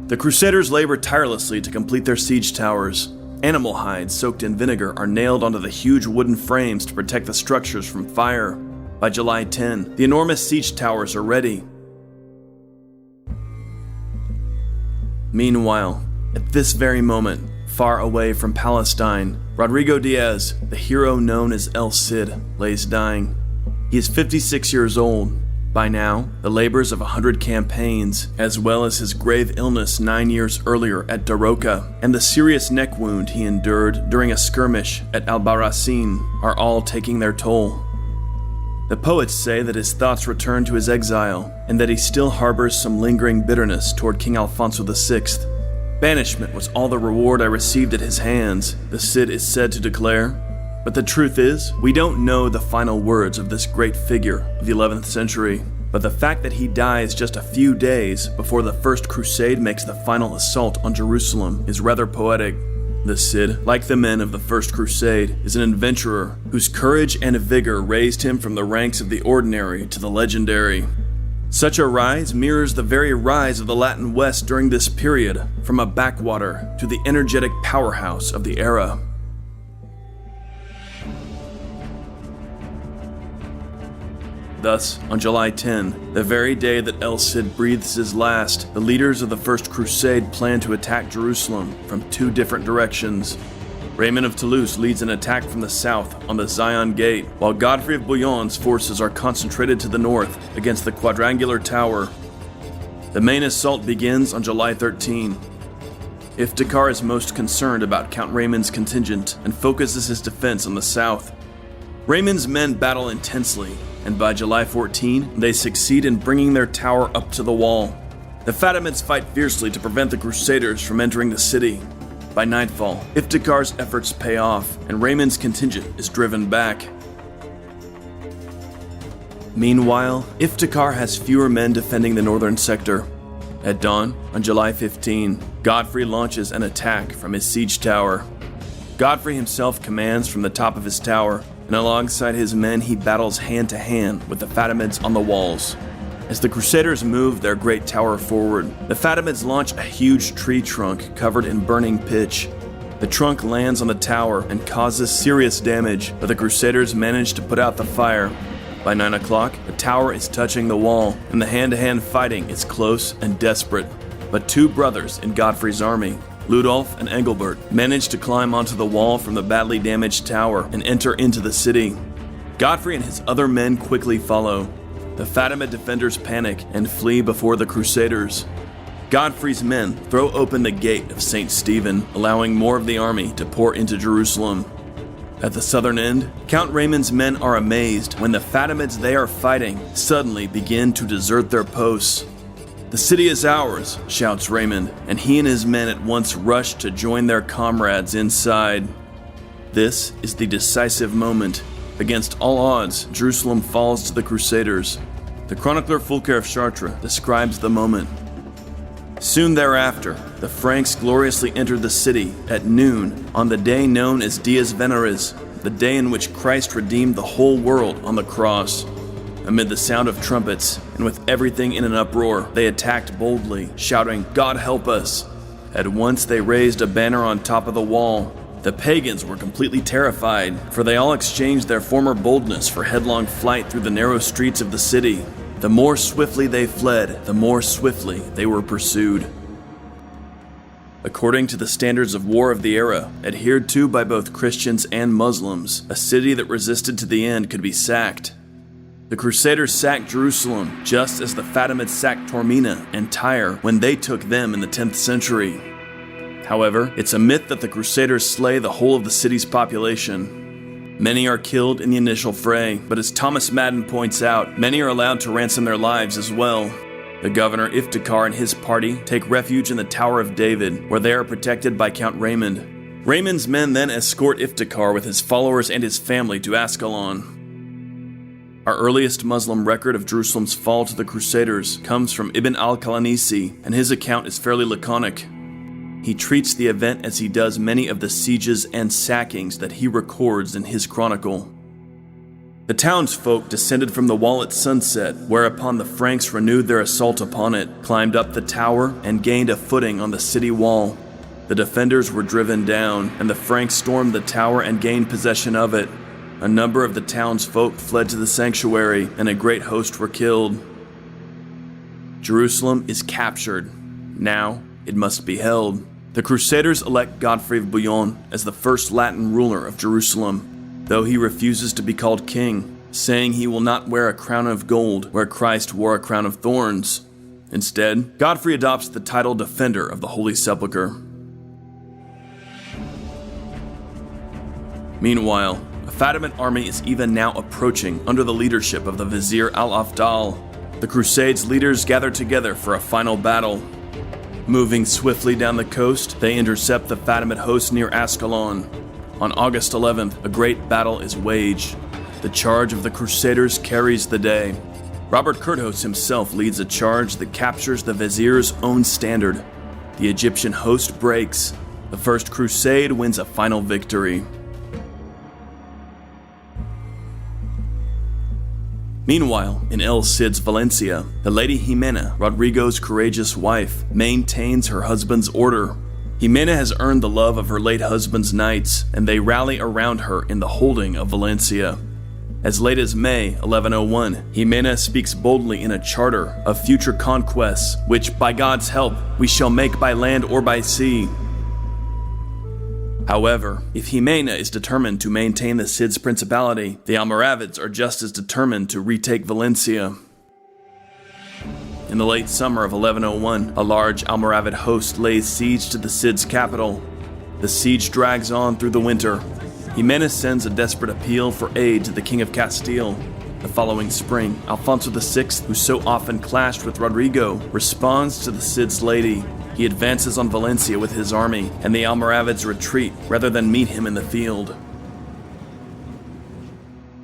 The Crusaders labor tirelessly to complete their siege towers. Animal hides soaked in vinegar are nailed onto the huge wooden frames to protect the structures from fire. By July 10, the enormous siege towers are ready. Meanwhile, at this very moment, far away from Palestine, Rodrigo Diaz, the hero known as El Cid, lays dying. He is 56 years old. By now, the labors of 100 campaigns, as well as his grave illness 9 years earlier at Daroca, and the serious neck wound he endured during a skirmish at Albarracin, are all taking their toll. The poets say that his thoughts return to his exile, and that he still harbors some lingering bitterness toward King Alfonso VI. Banishment was all the reward I received at his hands, the Cid is said to declare. But the truth is, we don't know the final words of this great figure of the 11th century. But the fact that he dies just a few days before the First Crusade makes the final assault on Jerusalem is rather poetic. The Cid, like the men of the First Crusade, is an adventurer whose courage and vigor raised him from the ranks of the ordinary to the legendary. Such a rise mirrors the very rise of the Latin West during this period, from a backwater to the energetic powerhouse of the era. Thus, on July 10, the very day that El Cid breathes his last, the leaders of the First Crusade plan to attack Jerusalem from two different directions. Raymond of Toulouse leads an attack from the south on the Zion Gate, while Godfrey of Bouillon's forces are concentrated to the north against the quadrangular tower. The main assault begins on July 13. Iftikhar is most concerned about Count Raymond's contingent and focuses his defense on the south. Raymond's men battle intensely, and by July 14, they succeed in bringing their tower up to the wall. The Fatimids fight fiercely to prevent the Crusaders from entering the city. By nightfall, Iftikhar's efforts pay off, and Raymond's contingent is driven back. Meanwhile, Iftikhar has fewer men defending the northern sector. At dawn, on July 15, Godfrey launches an attack from his siege tower. Godfrey himself commands from the top of his tower, and alongside his men he battles hand-to-hand with the Fatimids on the walls. As the Crusaders move their great tower forward, the Fatimids launch a huge tree trunk covered in burning pitch. The trunk lands on the tower and causes serious damage, but the Crusaders manage to put out the fire. By 9 o'clock, the tower is touching the wall, and the hand-to-hand fighting is close and desperate. But two brothers in Godfrey's army, Ludolf and Engelbert, manage to climb onto the wall from the badly damaged tower and enter into the city. Godfrey and his other men quickly follow. The Fatimid defenders panic and flee before the Crusaders. Godfrey's men throw open the gate of St. Stephen, allowing more of the army to pour into Jerusalem. At the southern end, Count Raymond's men are amazed when the Fatimids they are fighting suddenly begin to desert their posts. "The city is ours," shouts Raymond, and he and his men at once rush to join their comrades inside. This is the decisive moment. Against all odds, Jerusalem falls to the Crusaders. The chronicler Fulcher of Chartres describes the moment. Soon thereafter, the Franks gloriously entered the city at noon on the day known as Dies Veneris, the day in which Christ redeemed the whole world on the cross. Amid the sound of trumpets, and with everything in an uproar, they attacked boldly, shouting, "God help us!" At once they raised a banner on top of the wall. The pagans were completely terrified, for they all exchanged their former boldness for headlong flight through the narrow streets of the city. The more swiftly they fled, the more swiftly they were pursued. According to the standards of war of the era, adhered to by both Christians and Muslims, a city that resisted to the end could be sacked. The Crusaders sacked Jerusalem just as the Fatimids sacked Taormina and Tyre when they took them in the 10th century. However, it's a myth that the Crusaders slay the whole of the city's population. Many are killed in the initial fray, but as Thomas Madden points out, many are allowed to ransom their lives as well. The governor Iftikhar and his party take refuge in the Tower of David, where they are protected by Count Raymond. Raymond's men then escort Iftikhar with his followers and his family to Ascalon. Our earliest Muslim record of Jerusalem's fall to the Crusaders comes from Ibn al-Qalanisi, and his account is fairly laconic. He treats the event as he does many of the sieges and sackings that he records in his chronicle. The townsfolk descended from the wall at sunset, whereupon the Franks renewed their assault upon it, climbed up the tower, and gained a footing on the city wall. The defenders were driven down, and the Franks stormed the tower and gained possession of it. A number of the townsfolk fled to the sanctuary, and a great host were killed. Jerusalem is captured. Now it must be held. The Crusaders elect Godfrey of Bouillon as the first Latin ruler of Jerusalem, though he refuses to be called king, saying he will not wear a crown of gold where Christ wore a crown of thorns. Instead, Godfrey adopts the title Defender of the Holy Sepulcher. Meanwhile, a Fatimid army is even now approaching under the leadership of the Vizier al-Afdal. The Crusades' leaders gather together for a final battle. Moving swiftly down the coast, they intercept the Fatimid host near Ascalon. On August 11th, a great battle is waged. The charge of the Crusaders carries the day. Robert Curthose himself leads a charge that captures the Vizier's own standard. The Egyptian host breaks. The First Crusade wins a final victory. Meanwhile, in El Cid's Valencia, the Lady Jimena, Rodrigo's courageous wife, maintains her husband's order. Jimena has earned the love of her late husband's knights, and they rally around her in the holding of Valencia. As late as May 1101, Jimena speaks boldly in a charter of future conquests, which, by God's help, we shall make by land or by sea. However, if Jimena is determined to maintain the Cid's principality, the Almoravids are just as determined to retake Valencia. In the late summer of 1101, a large Almoravid host lays siege to the Cid's capital. The siege drags on through the winter. Jimena sends a desperate appeal for aid to the King of Castile. The following spring, Alfonso VI, who so often clashed with Rodrigo, responds to the Cid's lady. He advances on Valencia with his army, and the Almoravids retreat rather than meet him in the field.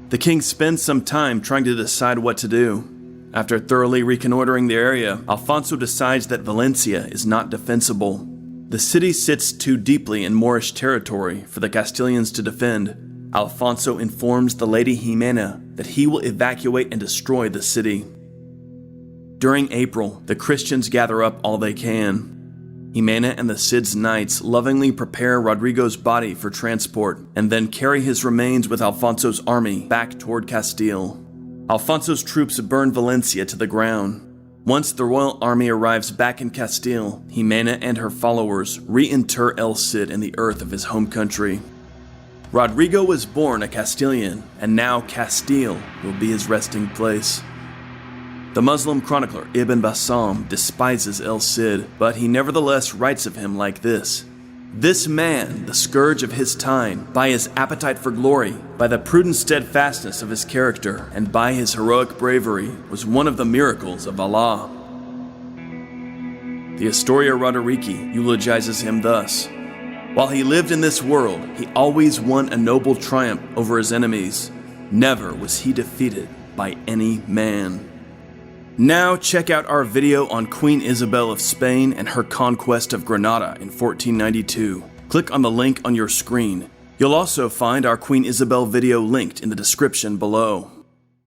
The king spends some time trying to decide what to do. After thoroughly reconnoitering the area, Alfonso decides that Valencia is not defensible. The city sits too deeply in Moorish territory for the Castilians to defend. Alfonso informs the Lady Jimena that he will evacuate and destroy the city. During April, the Christians gather up all they can. Jimena and the Cid's knights lovingly prepare Rodrigo's body for transport and then carry his remains with Alfonso's army back toward Castile. Alfonso's troops burn Valencia to the ground. Once the royal army arrives back in Castile, Jimena and her followers reinter El Cid in the earth of his home country. Rodrigo was born a Castilian, and now Castile will be his resting place. The Muslim chronicler Ibn Bassam despises El Cid, but he nevertheless writes of him like this: "This man, the scourge of his time, by his appetite for glory, by the prudent steadfastness of his character, and by his heroic bravery, was one of the miracles of Allah." The Historia Rodericki eulogizes him thus: "While he lived in this world, he always won a noble triumph over his enemies. Never was he defeated by any man." Now check out our video on Queen Isabel of Spain and her conquest of Granada in 1492. Click on the link on your screen. You'll also find our Queen Isabel video linked in the description below.